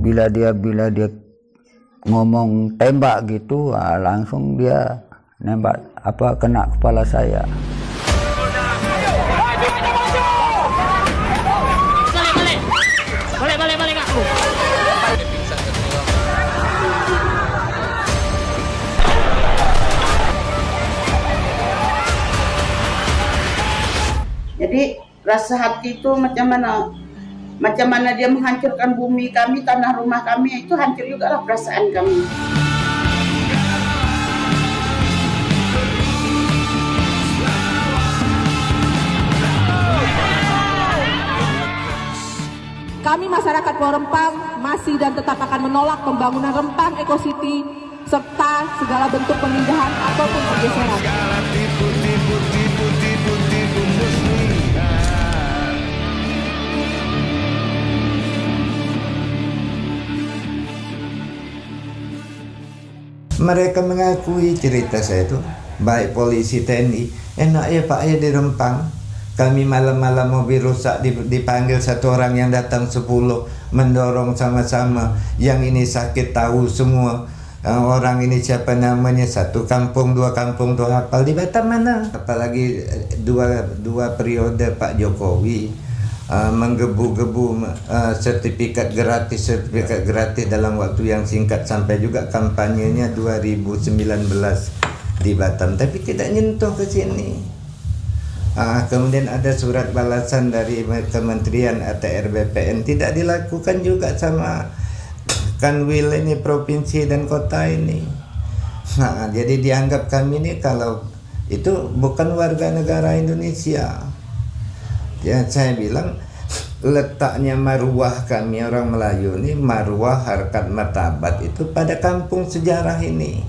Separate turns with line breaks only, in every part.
bila dia ngomong tembak gitu, langsung dia nembak kena kepala saya.
Balik aku.
Jadi rasa hati itu macam mana dia menghancurkan bumi kami, tanah rumah kami, itu hancur juga lah perasaan kami.
Kami masyarakat Pulau Rempang masih dan tetap akan menolak pembangunan Rempang Eco City serta segala bentuk pemindahan ataupun pergeseran.
Mereka mengakui cerita saya itu, baik polisi TNI, enak ya Pak ya di Rempang. Kami malam-malam mobil rusak dipanggil satu orang yang datang 10, mendorong sama-sama. Yang ini sakit tahu semua. Orang ini siapa namanya, satu kampung, dua kampung tuh hafal. Di Batam mana? Apalagi dua periode Pak Jokowi menggebu-gebu sertifikat gratis dalam waktu yang singkat, sampai juga kampanyenya 2019 di Batam, tapi tidak nyentuh ke sini. Kemudian ada surat balasan dari Kementerian ATR BPN, tidak dilakukan juga sama Kanwil ini, provinsi dan kota ini. Jadi dianggap kami ini kalau itu bukan warga negara Indonesia. Ya, saya bilang letaknya marwah kami orang Melayu ini, marwah harkat martabat itu pada kampung sejarah ini.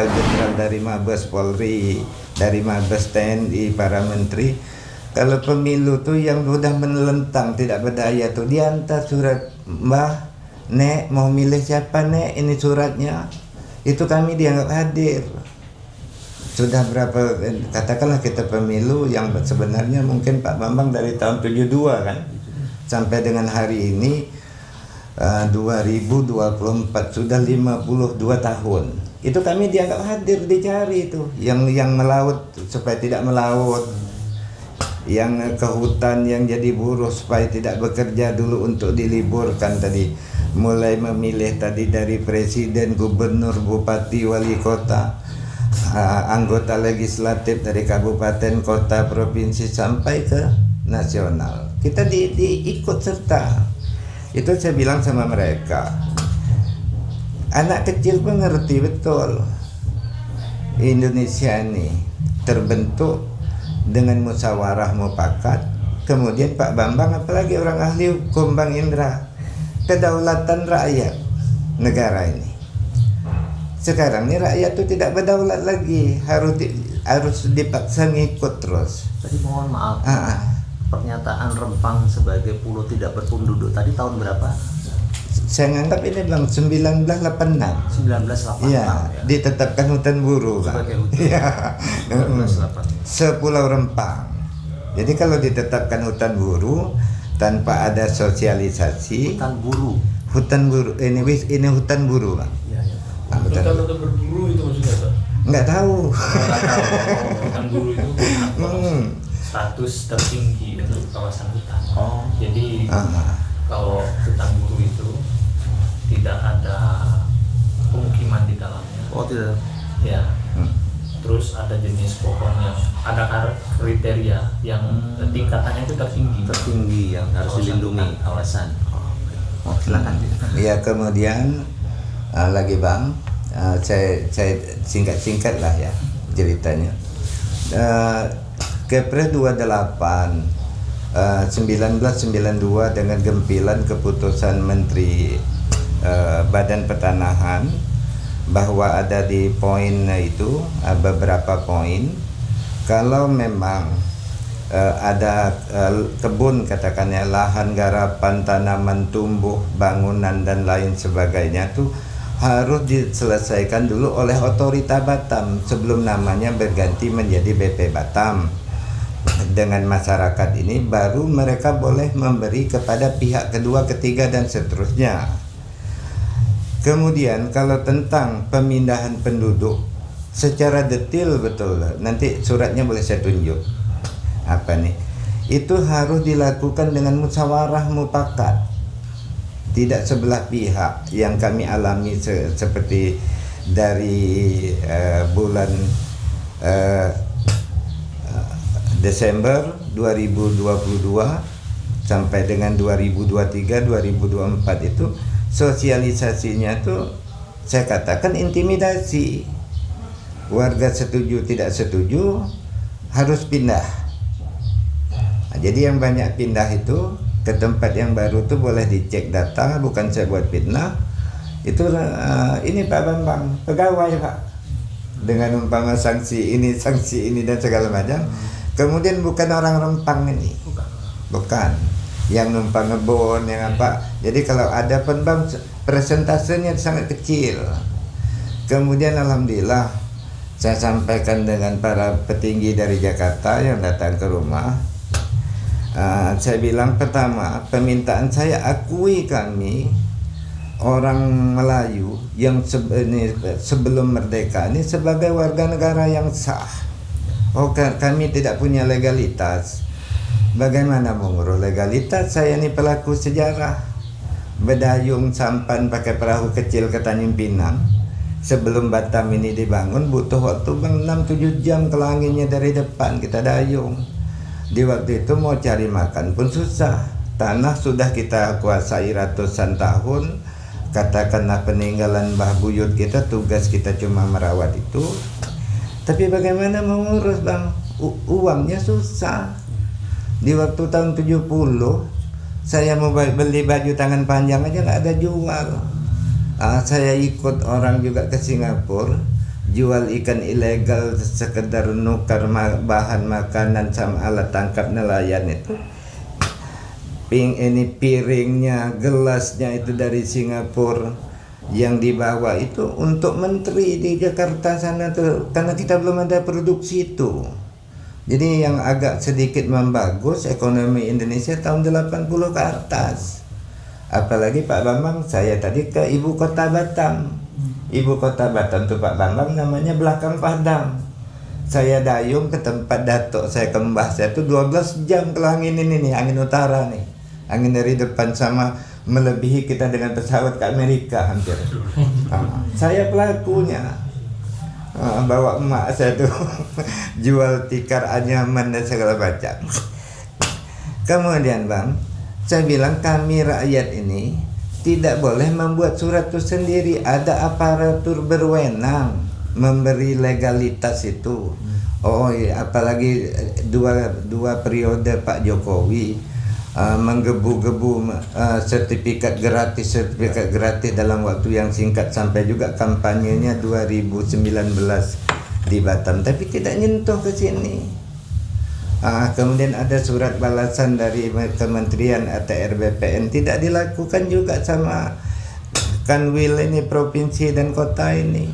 jenderal dari Mabes Polri, dari Mabes TNI, para menteri. Kalau pemilu tuh yang udah menelentang tidak berdaya tuh diantar surat, Mbah, Nek mau milih siapa Nek, ini suratnya. Itu kami dianggap hadir. Sudah berapa, katakanlah kita pemilu yang sebenarnya mungkin Pak Bambang dari tahun 72 kan, sampai dengan hari ini 2024 sudah 52 tahun. Itu kami dianggap hadir, dicari itu yang melaut supaya tidak melaut, yang ke hutan yang jadi buruh supaya tidak bekerja dulu untuk diliburkan tadi, mulai memilih tadi dari presiden, gubernur, bupati, wali kota, anggota legislatif dari kabupaten, kota, provinsi sampai ke nasional. Kita diikut serta. Itu saya bilang sama mereka, anak kecil pun ngerti betul Indonesia ini terbentuk dengan musyawarah mufakat. Kemudian Pak Bambang, apalagi orang ahli hukum, Bang Indra, kedaulatan rakyat negara ini. Sekarang ini rakyat itu tidak berdaulat lagi, harus dipaksa ngikut terus.
Tadi mohon maaf, pernyataan Rempang sebagai pulau tidak berpenduduk tadi tahun berapa?
Saya nganggap ini Bang 1986.
1986
ya, ditetapkan hutan buru Bang.
Sebagai hutan.
Ya.
1986.
Sepulau Rempang. Jadi kalau ditetapkan hutan buru tanpa ada sosialisasi. Hutan buru. Ini hutan buru Bang.
Iya, iya.
Hutan
berburu itu maksudnya Pak?
Nggak tahu.
Hutan buru itu status tertinggi untuk kawasan hutan. Jadi kalau hutan buru itu tidak ada pemukiman di dalamnya.
Oh tidak.
Ya. Terus ada jenis pohon yang ada kriteria yang tingkatannya itu tertinggi
yang harus dilindungi kawasan. Silakan.
Ya, kemudian lagi Bang, saya singkat lah ya ceritanya. Kepres 28 1992 dengan gempilan keputusan Menteri Badan Pertanahan bahwa ada di poin itu beberapa poin, kalau memang ada kebun katakannya, lahan garapan, tanaman tumbuh, bangunan dan lain sebagainya tuh harus diselesaikan dulu oleh otorita Batam sebelum namanya berganti menjadi BP Batam. Dengan masyarakat ini baru mereka boleh memberi kepada pihak kedua, ketiga dan seterusnya. Kemudian kalau tentang pemindahan penduduk secara detail betul, nanti suratnya boleh saya tunjuk. Apa nih? Itu harus dilakukan dengan musyawarah mufakat. Tidak sebelah pihak yang kami alami seperti dari bulan Desember 2022 sampai dengan 2023 2024 itu sosialisasinya tuh saya katakan intimidasi. Warga setuju tidak setuju harus pindah. Nah, jadi yang banyak pindah itu ke tempat yang baru tuh boleh dicek data, bukan saya buat fitnah. Itu ini Pak Bambang pegawai Pak, dengan umpama sanksi ini dan segala macam. Kemudian bukan orang Rempang ini, bukan yang numpang ngebon yang apa. Jadi kalau ada pun Bang presentasenya sangat kecil. Kemudian alhamdulillah saya sampaikan dengan para petinggi dari Jakarta yang datang ke rumah. Saya bilang pertama, permintaan saya akui kami orang Melayu yang sebelum merdeka ini sebagai warga negara yang sah. Kami tidak punya legalitas. Bagaimana mengurus legalitas? Saya ini pelaku sejarah. Berdayung sampan pakai perahu kecil ke Tanjung Pinang. Sebelum Batam ini dibangun butuh waktu Bang 6-7 jam ke Langinya dari depan kita dayung. Di waktu itu mau cari makan pun susah. Tanah sudah kita kuasai ratusan tahun. Katakanlah peninggalan Mbah Buyut kita, tugas kita cuma merawat itu. Tapi bagaimana mengurus Bang? Uangnya susah. Di waktu tahun 70 saya mau beli baju tangan panjang aja nggak ada jual. Saya ikut orang juga ke Singapura. jual ikan ilegal sekedar nukar bahan makanan sama alat tangkap nelayan itu. Ini piringnya, gelasnya itu dari Singapura, yang dibawa itu untuk menteri di Jakarta sana tuh, karena kita belum ada produksi itu. Jadi yang agak sedikit membagus ekonomi Indonesia tahun 80 ke atas. Apalagi Pak Bambang, saya tadi ke ibu kota Batam. Ibu kota Batam tuh Pak Bambang namanya Belakang Padang. Saya dayung ke tempat datuk saya, kembah saya tuh 12 jam ke angin ini nih, angin utara nih. Angin dari depan sama melebihi kita dengan pesawat ke Amerika hampir. Saya pelakunya. Bawa emak saya tuh jual tikar anyaman dan segala macam. Kemudian Bang, saya bilang kami rakyat ini tidak boleh membuat surat itu sendiri. Ada aparatur berwenang memberi legalitas itu. Oh iya, apalagi dua periode Pak Jokowi menggebu-gebu sertifikat gratis dalam waktu yang singkat, sampai juga kampanyenya 2019 di Batam, tapi tidak nyentuh ke sini. Kemudian ada surat balasan dari Kementerian ATR BPN, tidak dilakukan juga sama Kanwil ini, provinsi dan kota ini.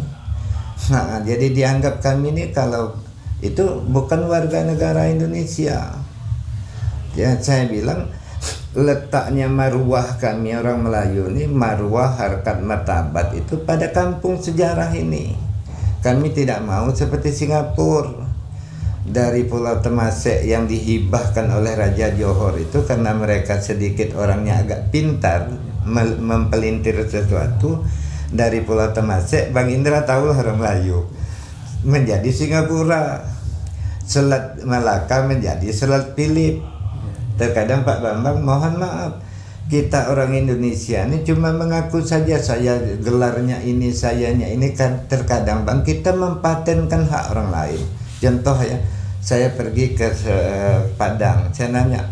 Jadi dianggap kami ini kalau itu bukan warga negara Indonesia. Ya, saya bilang letaknya marwah kami orang Melayu ini, marwah harkat martabat itu pada kampung sejarah ini. Kami tidak mau seperti Singapura, dari Pulau Temasek yang dihibahkan oleh Raja Johor itu karena mereka sedikit orangnya agak pintar mempelintir sesuatu. Dari Pulau Temasek, Bang Indra tahu orang Melayu, menjadi Singapura. Selat Malaka menjadi Selat Phillip. Terkadang Pak Bambang, mohon maaf, kita orang Indonesia ini cuma mengaku saja saya gelarnya ini, sayanya ini, kan terkadang Bang kita mempatenkan hak orang lain. Contoh ya, saya pergi ke Padang, saya nanya,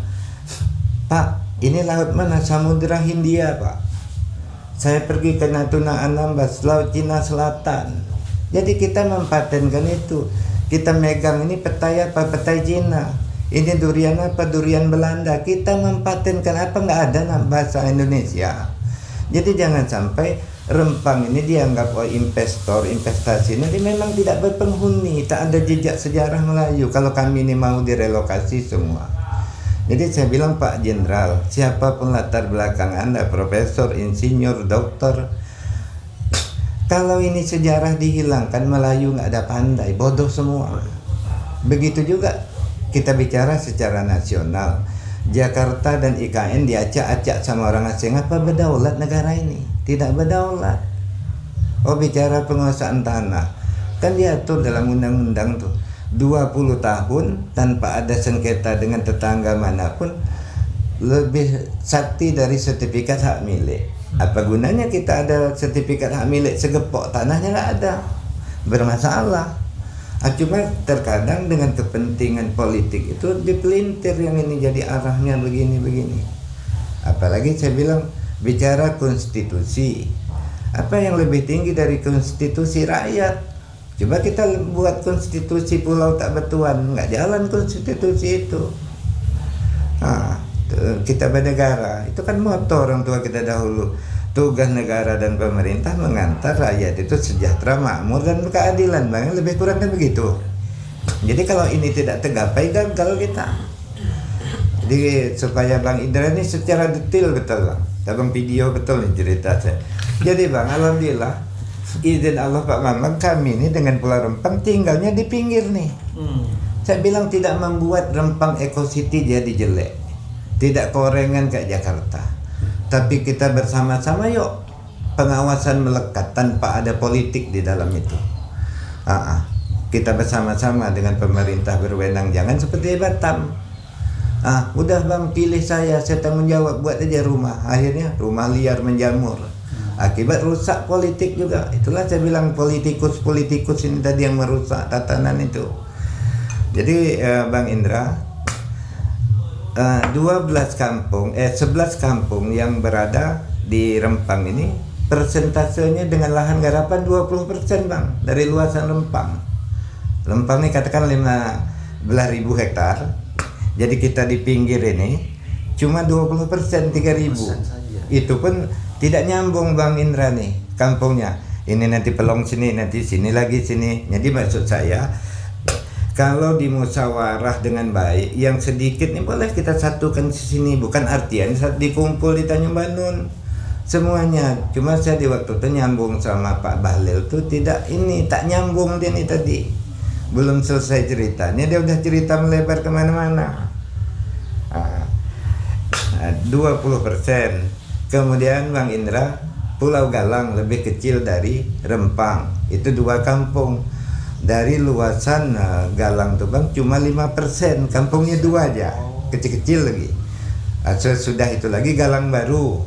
Pak, ini laut mana? Samudra Hindia Pak. Saya pergi ke Natuna Anambas, Laut Cina Selatan. Jadi kita mempatenkan itu. Kita megang ini petai apa? Petai Cina. Ini durian apa? Durian Belanda. Kita mempatenkan apa? Nggak ada bahasa Indonesia. Jadi jangan sampai Rempang ini dianggap investor, investasi ini memang tidak berpenghuni, tak ada jejak sejarah Melayu. Kalau kami ini mau direlokasi semua. Jadi saya bilang Pak Jenderal, siapapun latar belakang Anda, profesor, insinyur, doktor, kalau ini sejarah dihilangkan, Melayu nggak ada pandai, bodoh semua. Begitu juga kita bicara secara nasional, Jakarta dan IKN diacak-acak sama orang asing. Apa berdaulat negara ini? Tidak berdaulat. Oh, bicara penguasaan tanah, kan diatur dalam undang-undang tuh 20 tahun tanpa ada sengketa dengan tetangga manapun, lebih sakti dari sertifikat hak milik. Apa gunanya kita ada sertifikat hak milik segepok tanahnya nggak ada, bermasalah. Cuma terkadang dengan kepentingan politik itu dipelintir yang ini jadi arahnya begini-begini. Apalagi saya bilang bicara konstitusi, apa yang lebih tinggi dari konstitusi rakyat? Coba kita buat konstitusi pulau tak bertuan, nggak jalan konstitusi itu. Kita bernegara, itu kan moto orang tua kita dahulu. Tugas negara dan pemerintah mengantar rakyat itu sejahtera, makmur dan keadilan, Bang. Lebih kurang kan begitu. Jadi kalau ini tidak tergapai, gagal kita. Jadi supaya Bang Indra ini secara detail betul, Bang. Abang video betul nih cerita saya. Jadi Bang, alhamdulillah izin Allah Pak Bambang, kami ini dengan Pulau Rempang tinggalnya di pinggir nih. Saya bilang tidak membuat Rempang Eco City jadi jelek, tidak korengan kayak Jakarta, tapi kita bersama-sama yuk pengawasan melekat tanpa ada politik di dalam itu. Kita bersama-sama dengan pemerintah berwenang, jangan seperti Batam. Udah Bang, pilih saya tanggung jawab, buat aja rumah. Akhirnya rumah liar menjamur, akibat rusak politik juga. Itulah saya bilang politikus ini tadi yang merusak tatanan itu. Jadi Bang Indra, 11 kampung yang berada di Rempang ini persentasenya dengan lahan garapan 20% bang dari luasan Rempang. Rempang ini katakan 15.000 hektar. Jadi kita di pinggir ini cuma 20%, 3.000. Itu pun tidak nyambung Bang Indra nih kampungnya. Ini nanti Pelong sini, nanti sini lagi sini. Jadi maksud saya kalau dimusyawarah dengan baik, yang sedikit ini boleh kita satukan di sini. Bukan artian saat dikumpul di Tanjung Banun semuanya. Cuma saya di waktu itu nyambung sama Pak Bahlil tuh tidak ini, tak nyambung dia nih tadi. Belum selesai ceritanya dia udah cerita melebar kemana-mana. 20%. Kemudian Bang Indra, Pulau Galang lebih kecil dari Rempang. Itu 2 kampung. Dari luasan Galang tuh Bang cuma 5%, kampungnya 2 aja, kecil-kecil lagi. Sesudah itu lagi Galang Baru.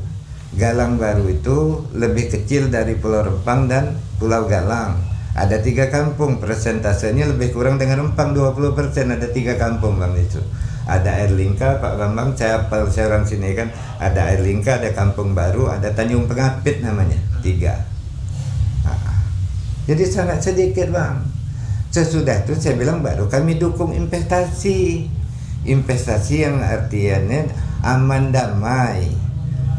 Galang Baru itu lebih kecil dari Pulau Rempang dan Pulau Galang. Ada 3 kampung, persentasenya lebih kurang dengan Rempang 20%. Ada 3 kampung Bang itu. Ada Airlingka, Pak Bambang, saya orang sini kan. Ada Airlingka, ada Kampung Baru, ada Tanjung Pengapit namanya, 3. Jadi sangat sedikit Bang. Sesudah itu saya bilang baru kami dukung investasi yang artiannya aman damai.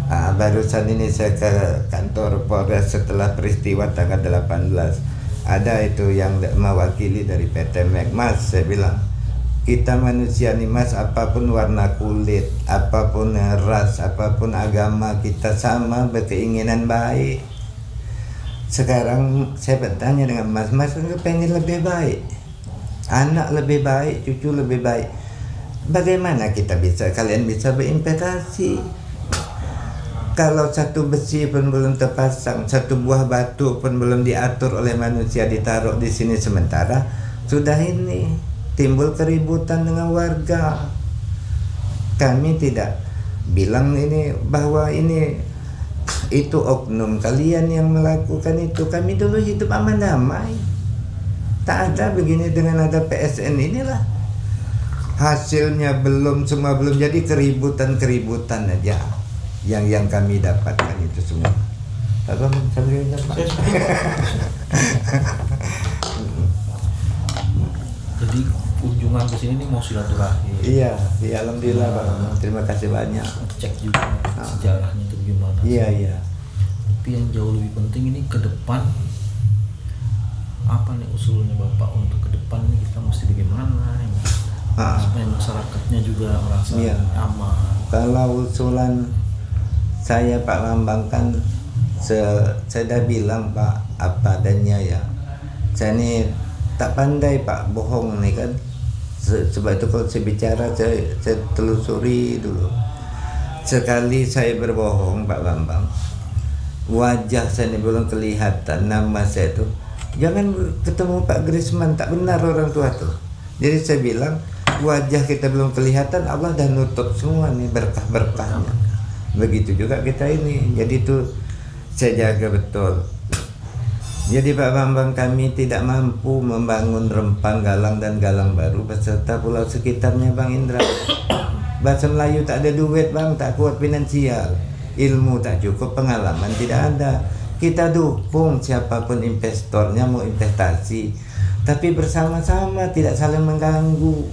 Barusan ini saya ke kantor Polres setelah peristiwa tanggal 18. Ada itu yang mewakili dari PT Megmas. Saya bilang kita manusia nih Mas, apapun warna kulit, apapun ras, apapun agama, kita sama berkeinginan baik. Sekarang saya bertanya dengan Mas pengen lebih baik, anak lebih baik, cucu lebih baik. Bagaimana kalian bisa berinvestasi? Kalau satu besi pun belum terpasang, satu buah batu pun belum diatur oleh manusia, ditaruh di sini sementara, sudah ini timbul keributan dengan warga. Kami tidak bilang ini bahwa ini itu oknum kalian yang melakukan itu. Kami dulu hidup aman damai. Tak ada begini dengan ada PSN inilah. Hasilnya semua belum jadi, keributan aja yang kami dapatkan itu semua.
Jadi kunjungan ke sini nih mau silaturahmi.
Iya, alhamdulillah Bang. Terima kasih banyak.
Cek juga sejarahnya itu gimana.
Iya.
Tapi yang jauh lebih penting ini ke depan, apa nih usulnya Bapak untuk ke depan ini kita mesti bagaimana ya? Supaya masyarakatnya juga merasa aman.
Kalau usulan saya Pak Lambang kan saya dah bilang Pak apa adanya ya. Saya ini tak pandai Pak bohong nih kan. Sebab itu kalau saya bicara saya telusuri dulu. Sekali saya berbohong Pak Bambang, wajah saya ini belum kelihatan, nama saya itu jangan ketemu Pak Grisman, tak benar orang tua tuh. Jadi saya bilang wajah kita belum kelihatan, Allah dah nutup semua nih berkah-berkahnya. Begitu juga kita ini. Jadi itu saya jaga betul. Jadi Pak Bambang, kami tidak mampu membangun Rempang, Galang dan Galang Baru beserta pulau sekitarnya Bang Indra. Bahasa Melayu tak ada duit Bang, tak kuat finansial, ilmu tak cukup, pengalaman tidak ada. Kita dukung siapapun investornya mau investasi, tapi bersama-sama, tidak saling mengganggu.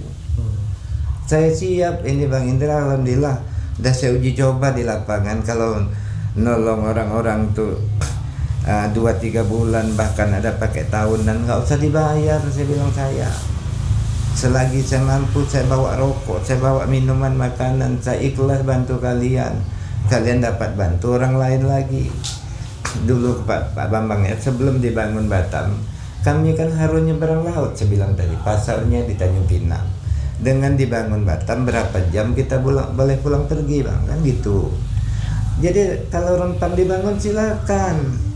Saya siap ini Bang Indra, alhamdulillah dah saya uji coba di lapangan. Kalau nolong orang-orang tuh 2-3 bulan, bahkan ada pakai tahunan, nggak usah dibayar. Saya bilang selagi saya mampu, saya bawa rokok, saya bawa minuman, makanan, saya ikhlas bantu kalian. Kalian dapat bantu orang lain lagi. Dulu Pak Bambang ya, sebelum dibangun Batam, kami kan harus nyeberang laut. Saya bilang tadi pasarnya di Tanjung Pinang. Dengan dibangun Batam, berapa jam kita boleh pulang pergi Bang, kan gitu. Jadi kalau Rempang dibangun silakan,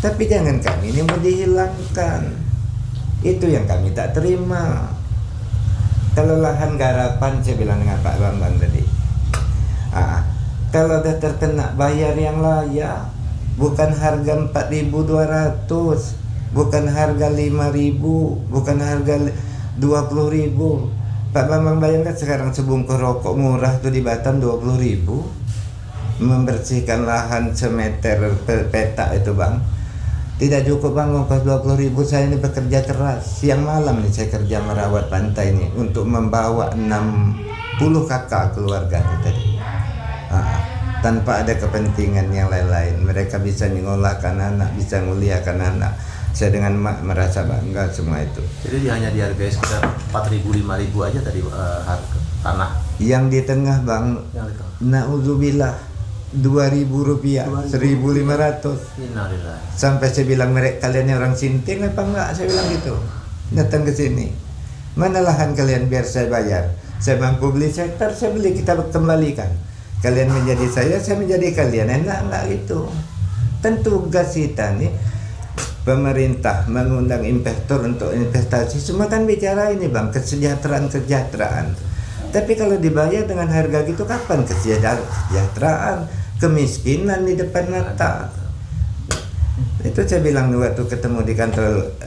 tapi jangan kami ini mau dihilangkan. Itu yang kami tak terima. Kalau lahan garapan, saya bilang dengan Pak Bambang tadi, kalau dah terkena bayar yang layak, bukan harga 4.200, bukan harga 5.000, bukan harga 20.000. Pak Bambang bayangkan sekarang sebungkus rokok murah tuh di Batam 20.000. membersihkan lahan semeter petak itu bang, tidak cukup bang ongkos 20.000. Saya ini bekerja keras siang malam nih, saya kerja merawat pantai ini untuk membawa 60 kakak keluarga ini tadi. Tanpa ada kepentingan yang lain-lain, mereka bisa menyekolahkan anak, bisa muliakan anak. Saya dengan merasa bangga semua itu.
Jadi hanya dihargai sekitar 4.000 5.000 aja tadi harga tanah.
Yang di tengah bang,
Yang itu.
naudzubillah, 2.000 rupiah, 1.500.
Innalillah.
Sampai saya bilang, mereka kalian yang orang Sinting apa enggak? Saya bilang gitu. Datang ke sini. Mana lahan kalian biar saya bayar? Saya mampu beli sektor, saya beli, kita kembalikan. Kalian menjadi saya menjadi kalian. Enak enggak gitu? Tentu tugas kita nih, pemerintah mengundang investor untuk investasi. Semua kan bicara ini bang, kesejahteraan. Tapi kalau dibayar dengan harga gitu, kapan kesejahteraan? Kemiskinan di depan mata. Itu saya bilang waktu ketemu di kantor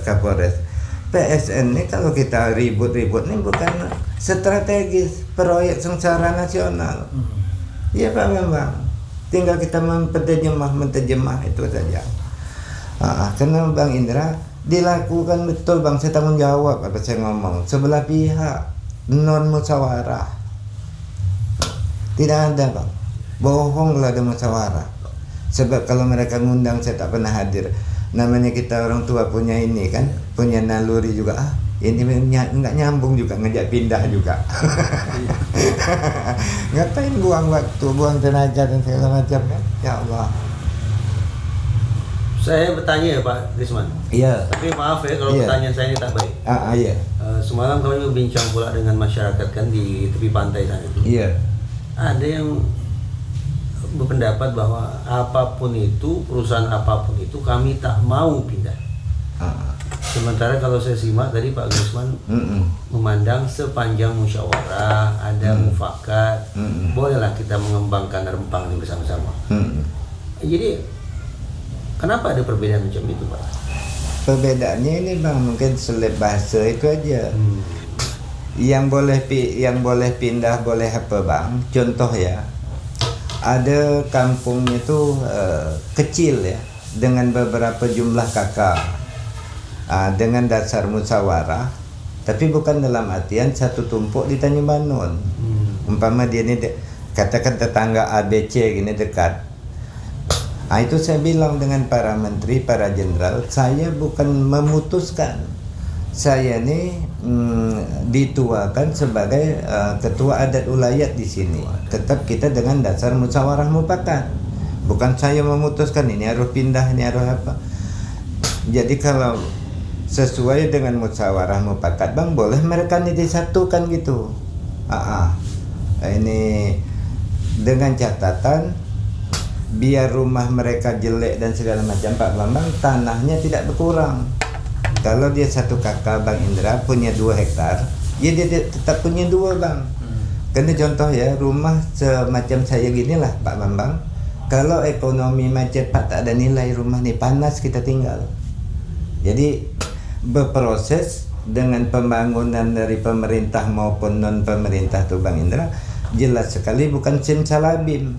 Kapolres, PSN ini kalau kita ribut-ribut ini bukan strategis proyek sengsara nasional. Iya Pak Bambang, tinggal kita menterjemah itu saja. Karena Bang Indra dilakukan betul bang, saya tanggung jawab apa saya ngomong. Sebelah pihak non musyawarah, tidak ada bang, bohong lah ada musyawarah. Sebab kalau mereka ngundang saya tak pernah hadir. Namanya kita orang tua punya ini kan, punya naluri juga. Ini nggak nyambung juga, ngajak pindah juga. Ngapain buang waktu, buang tenaga dan segala macam kan? Ya Allah.
Saya bertanya ya Pak Risman.
Iya.
Tapi maaf ya kalau pertanyaan saya ini tak baik.
Iya.
Semalam kami berbincang pula dengan masyarakat kan di tepi pantai sana itu.
Iya.
Ada yang berpendapat bahwa apapun itu, perusahaan apapun itu kami tak mau pindah. Sementara kalau saya simak tadi Pak Risman memandang sepanjang musyawarah, ada mufakat, bolehlah kita mengembangkan Rempang ini bersama-sama. Jadi kenapa ada perbedaan macam itu Pak?
Perbedaannya ini bang, mungkin selip bahasa itu aja. Yang boleh pindah boleh apa bang? Contoh ya, ada kampungnya itu kecil ya, dengan beberapa jumlah kakak. Dengan dasar musyawarah, tapi bukan dalam artian satu tumpuk di Tanjung Banon. Umpama dia ini katakan tetangga ABC gini dekat. Itu saya bilang dengan para menteri, para jenderal, saya bukan memutuskan. Saya ini dituakan sebagai ketua adat ulayat di sini. Tetap kita dengan dasar musyawarah mufakat. Bukan saya memutuskan ini harus pindah, ini harus apa. Jadi kalau sesuai dengan musyawarah mufakat bang, boleh mereka ini disatukan gitu. Ini dengan catatan biar rumah mereka jelek dan segala macam Pak Bambang, tanahnya tidak berkurang. Kalau dia satu kakak Bang Indra punya 2 hektar, ya dia tetap punya 2 bang. Karena contoh ya, rumah semacam saya gini lah Pak Bambang, kalau ekonomi macet Pak, tak ada nilai rumah nih, panas kita tinggal. Jadi berproses dengan pembangunan dari pemerintah maupun non pemerintah tuh Bang Indra, jelas sekali bukan simsalabim.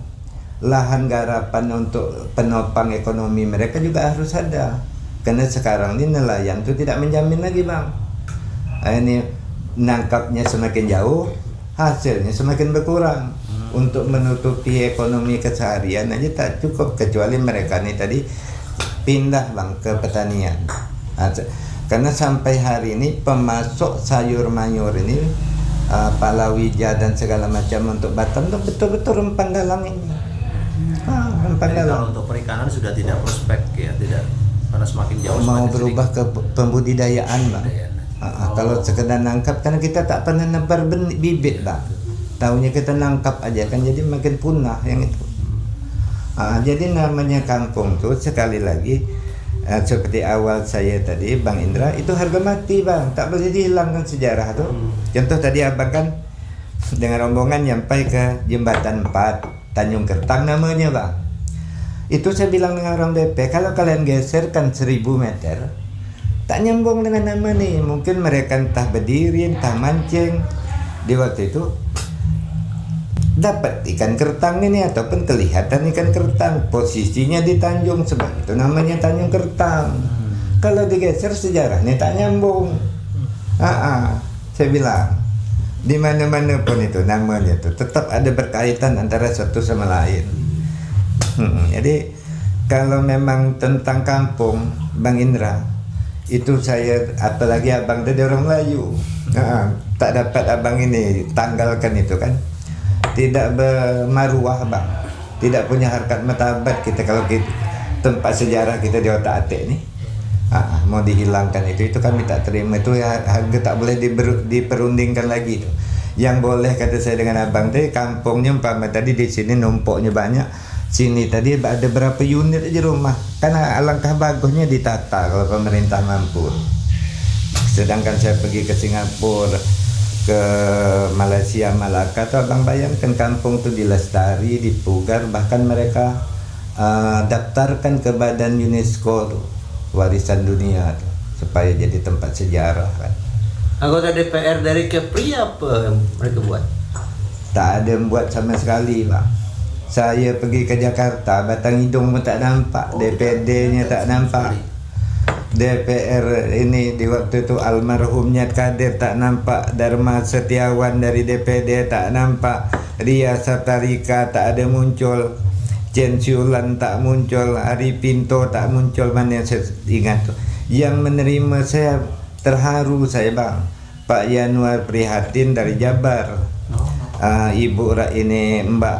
Lahan garapan untuk penopang ekonomi mereka juga harus ada. Karena sekarang ini nelayan itu tidak menjamin lagi bang. Ini nangkapnya semakin jauh, hasilnya semakin berkurang. Untuk menutupi ekonomi keseharian aja tak cukup, kecuali mereka nih tadi pindah bang ke pertanian. Karena sampai hari ini pemasok sayur mayur ini palawija dan segala macam untuk Batam itu betul-betul Rempang Dalam ini. Rempang
Jadi
Dalam.
kalau untuk perikanan sudah tidak prospek ya, tidak, karena semakin jauh
Mau
semakin
berubah ke pembudidayaan bang. Kalau sekedar nangkap, karena kita tak pernah nebar bibit bang. Tahunya kita nangkap aja kan, jadi makin punah yang itu. Jadi namanya kampung tuh sekali lagi seperti awal saya tadi Bang Indra, itu harga mati bang, tak boleh dihilangkan sejarah tuh. Contoh tadi abang kan dengan rombongan nyampai ke jembatan 4 Tanjung Kertang namanya bang. Itu saya bilang dengan orang BP, kalau kalian geserkan 1000 meter tak nyambung dengan nama nih. Mungkin mereka entah berdiri entah mancing. Di waktu itu dapat ikan kertang ini ataupun kelihatan ikan kertang, posisinya di Tanjung sebab itu namanya Tanjung Kertang. Kalau digeser sejarahnya tak nyambung. Saya bilang di mana-mana pun itu namanya itu tetap ada berkaitan antara satu sama lain. Jadi kalau memang tentang kampung, Bang Indra, itu saya, apalagi abang dari orang Melayu, tak dapat abang ini tanggalkan itu kan. Tidak bermaruah bang, tidak punya harkat martabat kita kalau kita, tempat sejarah kita di otak atik nih, mau dihilangkan itu kami tak terima. Itu harga tak boleh diperundingkan lagi itu. Yang boleh kata saya dengan abang tadi, kampungnya umpama tadi di sini numpuknya banyak, sini tadi ada berapa unit aja rumah, karena alangkah bagusnya ditata kalau pemerintah mampu. Sedangkan saya pergi ke Singapura, ke Malaysia, Malaka tuh abang bayangkan kampung tuh dilestari, dipugar, bahkan mereka daftarkan ke badan UNESCO tuh, warisan dunia tuh, supaya jadi tempat sejarah kan.
Anggota DPR dari Kepri apa yang mereka buat?
Tak ada yang buat sama sekali bang. Saya pergi ke Jakarta, batang hidung pun tak nampak, DPD-nya tak nampak. DPR ini di waktu itu almarhum Nyat Kadir tak nampak, Dharma Setiawan dari DPD tak nampak, Ria Satarika tak ada muncul, Chen Siulan tak muncul, Ari Pinto tak muncul. Mana yang saya ingat tuh, yang menerima saya terharu saya bang, Pak Yanuar Prihatin dari Jabar, Ibu ini Mbak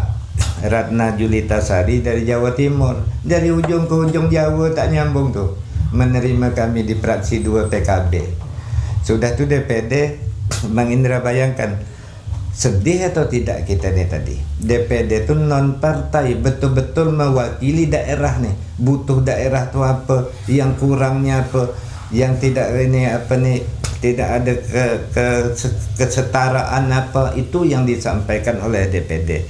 Ratna Julita Sari dari Jawa Timur, dari ujung ke ujung Jawa tak nyambung tuh menerima kami di fraksi 2 PKB. Sudah tuh DPD, Bang Indra bayangkan sedih atau tidak kita nih tadi. DPD itu non partai, betul-betul mewakili daerah nih. Butuh daerah tuh apa, yang kurangnya apa, yang tidak ini apa nih, tidak ada kesetaraan apa, itu yang disampaikan oleh DPD.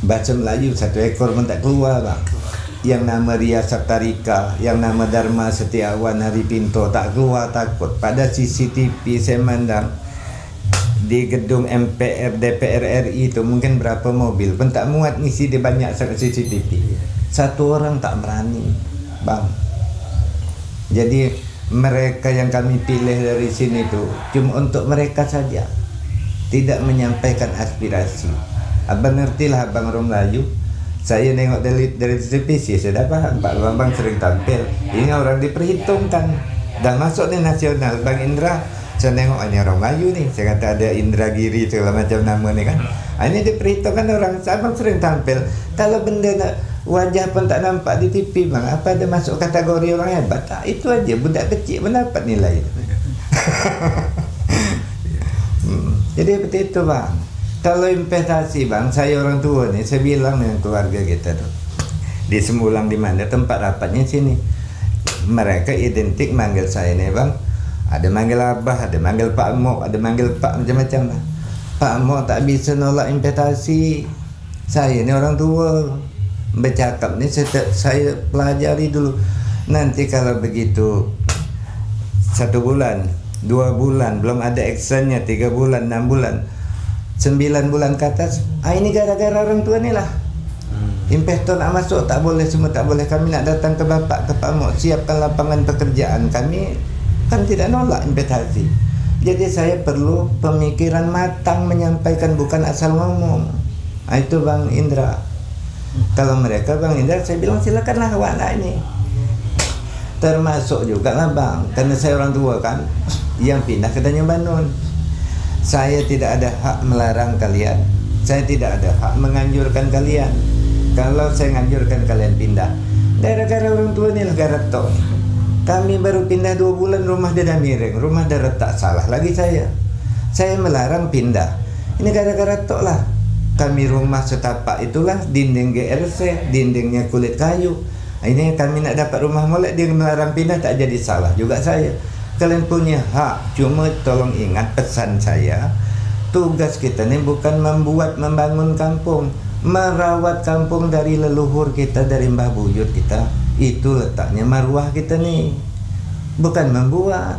Bahasa Melayu satu ekor pun tak keluar bang. Yang nama Ria Satarika, yang nama Dharma Setiawan, Hari Pinto tak keluar takut. Pada CCTV saya mandang di gedung MPR DPR RI itu mungkin berapa mobil pun tak muat ngisi di banyak CCTV. Satu orang tak berani bang. Jadi mereka yang kami pilih dari sini tuh cuma untuk mereka saja, tidak menyampaikan aspirasi. Abang ngertilah abang orang Melayu. Saya nengok dari televisi, saya dah paham Pak Bambang sering tampil. Ini orang diperhitungkan, dah masuk di nasional. Bang Indra, saya nengok ini orang Melayu nih. Saya kata ada Indra Giri segala macam nama nih kan. Ini diperhitungkan orang. Abang sering tampil. Kalau benda wajah pun tak nampak di TV bang, apa ada masuk kategori orang hebat? Tak, itu aja budak kecil mendapat nilai. Jadi seperti itu bang. Kalau investasi bang, saya orang tua nih, saya bilang dengan keluarga kita tuh di Semulang di mana tempat rapatnya sini, mereka identik manggil saya nih bang, ada manggil abah, ada manggil Pak Mok, ada manggil Pak macam-macam lah. Pak Mok tak bisa nolak investasi. Saya ini orang tua, bercakap nih saya pelajari dulu. Nanti kalau begitu 1 bulan, 2 bulan, belum ada actionnya 3 bulan, 6 bulan, 9 bulan ke atas, ini gara-gara orang tua ni lah. Investor nak masuk tak boleh, semua tak boleh. Kami nak datang ke bapak, ke Pak Mok, siapkan lapangan pekerjaan. Kami kan tidak nolak investasi. Jadi saya perlu pemikiran matang menyampaikan, bukan asal ngomong. Itu Bang Indra. Kalau mereka Bang Indra, saya bilang silakanlah awak nak ini. Termasuk juga lah bang, karena saya orang tua kan, yang pindah ke Tanjung Banun. Saya tidak ada hak melarang kalian, saya tidak ada hak menganjurkan kalian. Kalau saya menganjurkan kalian pindah, gara-gara orang tua ni lah garatok. Kami baru pindah 2 bulan, rumah dia dah miring, rumah dah retak, salah lagi saya. Saya melarang pindah, ini gara-gara tok lah. Kami rumah setapak itulah, dinding GRC, dindingnya kulit kayu. Ini kami nak dapat rumah molek, dia melarang pindah, tak jadi salah juga saya. Kalian punya hak, cuma tolong ingat pesan saya, tugas kita ni bukan membangun kampung, merawat kampung dari leluhur kita, dari mbah buyut kita. Itu letaknya maruah kita ni, bukan membuat.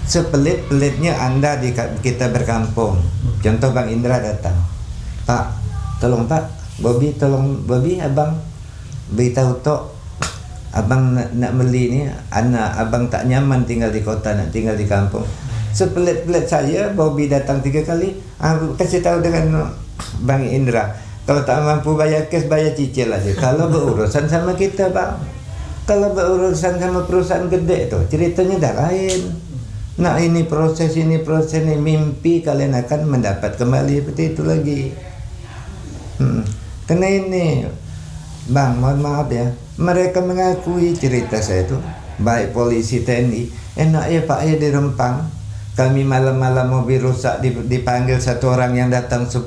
Sepelit-pelitnya anda kita berkampung, contoh Bang Indra datang, Pak, tolong Pak, Bobby, abang beritahu tok, abang nak beli ni, anak abang tak nyaman tinggal di kota, nak tinggal di kampung. Sepelit-pelit saya, Bobby datang 3 kali, aku kasih tahu dengan Bang Indra, kalau tak mampu bayar cash, bayar cicil aja. Kalau berurusan sama kita bang, kalau berurusan sama perusahaan gede tuh, ceritanya dah lain. Nah ini proses ini, mimpi kalian akan mendapat kembali seperti itu lagi. Karena ini, bang, mohon maaf ya, mereka mengakui cerita saya itu, baik polisi TNI, enak ya Pak ya di Rempang, kami malam-malam mobil rusak dipanggil 1 orang yang datang 10,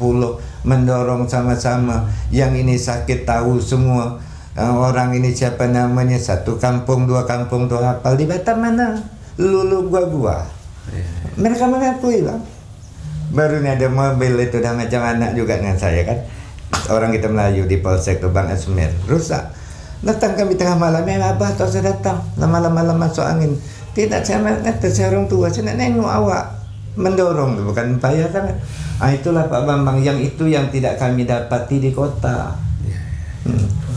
mendorong sama-sama, yang ini sakit tahu semua, orang ini siapa namanya, 1 kampung 2 kampung tuh hafal, di Batam mana? Lulu gua. Mereka mengakui bang. Baru ini ada mobil itu dah macam anak juga dengan saya kan. Orang kita Melayu di Polsek tuh Bang Asmir rusak. Datang kami tengah malam, abah tak usah datang. Malam-malam masuk angin. Tidak, saya kata saya orang tua, saya nak nengok awak. Mendorong, bukan payah sangat. Itulah Pak Bambang, yang itu yang tidak kami dapati di kota.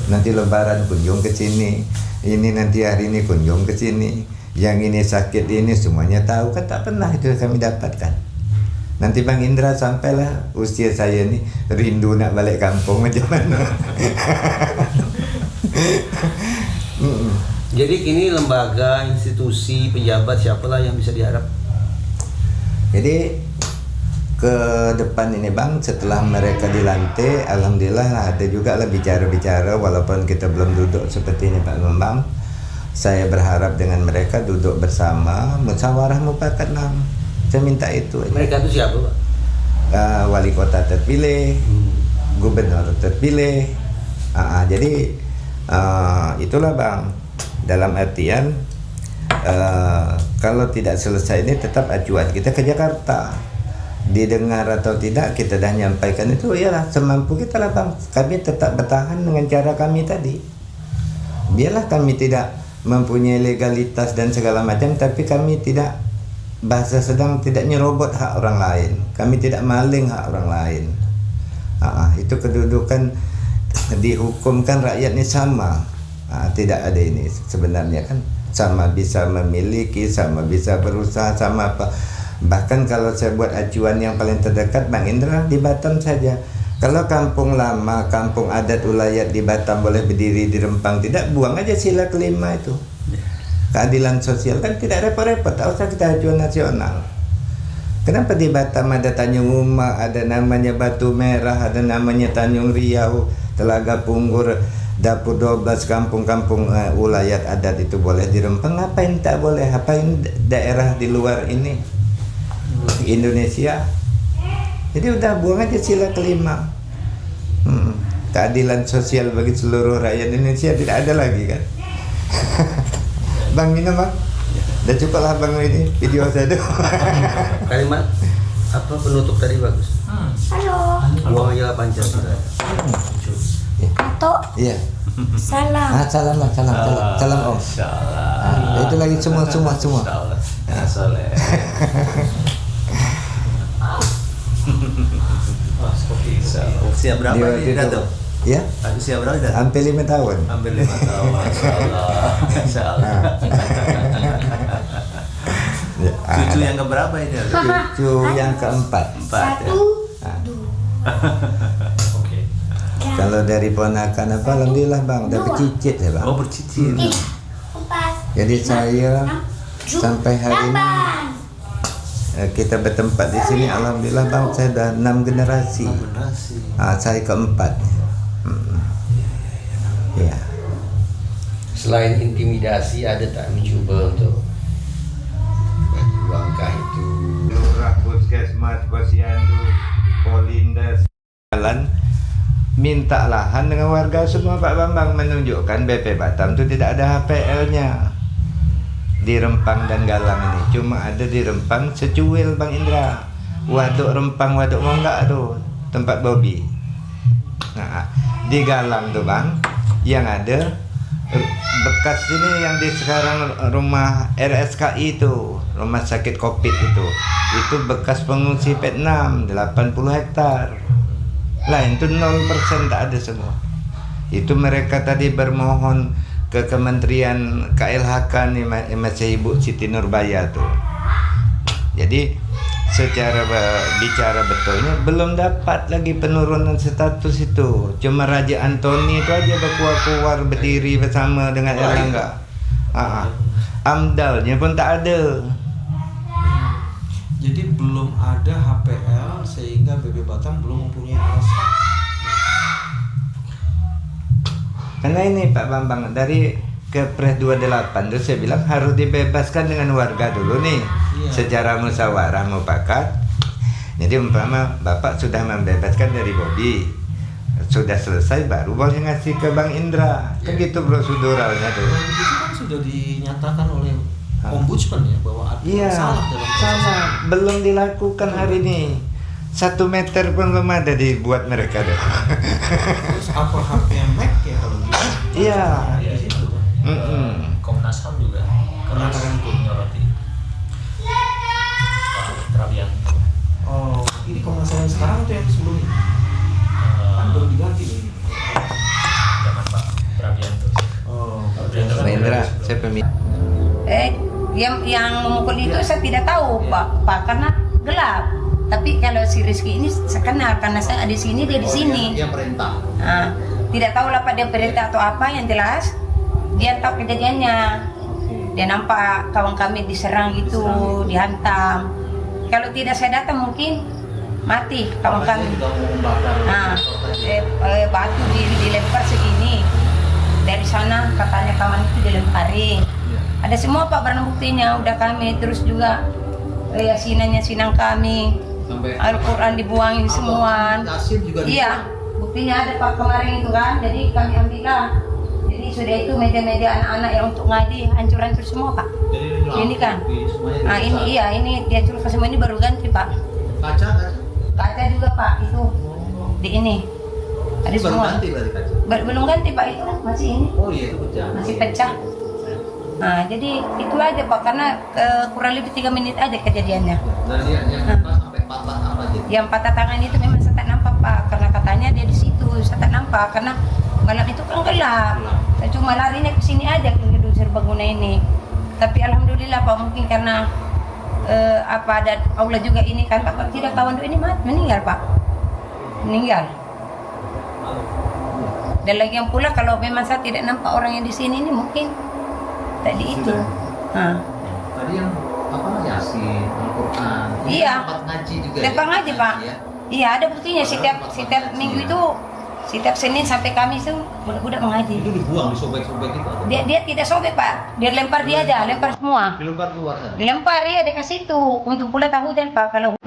Nanti lebaran kunjung ke sini. Ini nanti hari ini kunjung ke sini. Yang ini sakit ini semuanya tahu kan, tak pernah itu kami dapatkan. Nanti Bang Indra sampailah usia saya ni rindu nak balik kampung macam mana.
Jadi kini lembaga, institusi, pejabat siapalah yang bisa diharap?
Jadi ke depan ini bang, setelah mereka dilantik, alhamdulillah ada juga lah bicara-bicara, walaupun kita belum duduk seperti ini Pak Bambang. Saya berharap dengan mereka duduk bersama, musyawarah mufakat 6. Saya minta itu aja.
Mereka itu siapa Pak?
Wali kota terpilih, gubernur terpilih. Jadi itulah bang, dalam artian kalau tidak selesai ini tetap acuan kita ke Jakarta. Didengar atau tidak kita dah nyampaikan itu, ialah semampu kita lah bang. Kami tetap bertahan dengan cara kami tadi. Biarlah kami tidak mempunyai legalitas dan segala macam, tapi kami tidak, bahasa sedang, tidak nyerobot hak orang lain. Kami tidak maling hak orang lain. Itu kedudukan dihukumkan rakyat ini sama. Tidak ada ini sebenarnya kan, sama bisa memiliki, sama bisa berusaha, sama apa. Bahkan kalau saya buat acuan yang paling terdekat Bang Indra, di Batam saja. Kalau kampung lama, kampung adat ulayat di Batam boleh berdiri di Rempang, tidak, buang aja sila kelima itu. Keadilan sosial kan tidak repot-repot, tak usah kita acuan nasional. Kenapa di Batam ada Tanjung Uma, ada namanya Batu Merah, ada namanya Tanjung Riau, Telaga Punggur, Dapur 12, kampung-kampung ulayat adat itu boleh di Rempang, ngapain tak boleh? Apain daerah di luar ini Indonesia? Jadi udah buang aja sila kelima. Keadilan sosial bagi seluruh rakyat Indonesia tidak ada lagi kan. Bang minum bang. Udah cukup lah bang ini video saya tuh.
Kalimat apa penutup tadi bagus.
Halo.
Buang aja Pancasila.
Atau
Iya.
salam.
Salam lah, salam om. Itu lagi semua.
Ya soleh.
Usia berapa ini Dato?
Ya?
Usia berapa Dato?
Hampir 5 tahun.
Hampir 5 tahun. Masyaallah. Cucu yang keberapa ini?
Cucu yang keempat.
4 ya.
1, 2.
Oke.
Kalau dari ponakan apa, alhamdulillah bang, udah bercicit ya bang.
Oh bercicit.
4.
Jadi saya sampai hari ini kita bertempat di sini, alhamdulillah bang, saya dah 6 generasi. Saya keempat. Ya.
Selain intimidasi, ada tak mencoba untuk langkah itu?
Lurah, Puskesmas, Posyandu, Polindes, jalan minta lahan dengan warga semua Pak Bambang, menunjukkan BP Batam itu tidak ada HPL-nya di Rempang dan Galang ini, cuma ada di Rempang secuil Bang Indra. Waduk Rempang, Waduk Monggak tuh tempat Bobby. Nah, di Galang tuh bang, yang ada bekas ini yang di sekarang rumah RSKI itu, rumah sakit COVID itu bekas pengungsi P6 80 hektar. Lain itu 0%, tak ada semua. Itu mereka tadi bermohon ke Kementerian KLHK nih, masih Ibu Siti Nurbaya tuh. Jadi secara bicara betulnya belum dapat lagi penurunan status itu. Cuma Raja Antoni itu aja berkuar-kuar berdiri bersama dengan Erlangga. AMDAL-nya pun tak ada.
Jadi belum ada HPL sehingga BB Batam belum mempunyai alasan.
Karena ini Pak Bambang, dari Kepres 28 itu saya bilang harus dibebaskan dengan warga dulu nih, secara musyawarah mufakat. Jadi umpama Bapak sudah membebaskan dari Bobi, sudah selesai baru boleh ngasih ke Bang Indra. Kan gitu proseduralnya tuh.
Itu kan sudah dinyatakan oleh Ombudsman ya bahwa ada salah dalam proses.
Belum dilakukan hari ini. 1 meter pun belum ada dibuat mereka deh.
Terus apa haknya Mac ya kalau gitu?
Iya.
Ya, itu. Komnas HAM juga keras menyoroti Pak Prabianto.
Oh, ini Komnas HAM sekarang atau yang sebelumnya? Kan baru diganti nih.
Zaman Pak Prabianto.
Oh,
Bang Indra, saya pemilih.
Yang memukul itu saya tidak tahu Pak karena gelap. Tapi kalau si Rizky ini saya kenal karena saya di sini, dia di sini.
Dia perintah.
Tidak tahu lah Pak dia perintah atau apa, yang jelas dia tahu kejadiannya. Dia nampak kawan kami diserang gitu, dihantam. Kalau tidak saya datang mungkin mati kawan kami. Batu dilempar segini. Dari sana katanya kawan itu dilempari. Ada semua Pak barang buktinya udah kami, terus juga yasinannya kami. Al-Quran dibuangin semua. Iya, buktinya ada Pak kemarin itu kan. Jadi kami ambil lah. Jadi sudah itu meja-meja anak-anak yang untuk ngaji hancur-hancur semua Pak. Ini kan. Nah ini dia hancur semua, ini baru ganti Pak. Kaca juga Pak itu di ini. Ada
Baru
semua.
ganti berarti kaca.
Belum ganti Pak, itu masih ini.
Oh iya, itu pecah.
Masih pecah. Nah jadi itu aja Pak, karena kurang lebih 3 menit aja kejadiannya.
Dari yang sampai patah apa aja?
Yang patah tangan itu memang saya tak nampak Pak, karena katanya dia di situ, saya tak nampak karena malam itu kan gelap. Saya cuma larinya ke sini aja ke gedung serbaguna ini. Tapi alhamdulillah Pak, mungkin karena ada Allah juga ini kan Pak, tidak kawan ini meninggal Pak, meninggal. Dan lagi yang pula kalau memang saya tidak nampak orang yang di sini ini mungkin tadi itu.
Tadi yang apa, Yasin, Al-Quran.
Iya.
Tempat ngaji juga.
Tempat ngaji Pak.
Ya?
Iya ada buktinya setiap minggu itu, setiap Senin sampai Kamis itu budak-budak mengaji.
Itu dibuang, disobek-sobek itu.
Dia tidak sobek Pak, dia lempar dia aja, lempar semua.
Dilempar keluar sana.
Dilempar ya, dikasih itu untuk pula tahu dan Pak kalau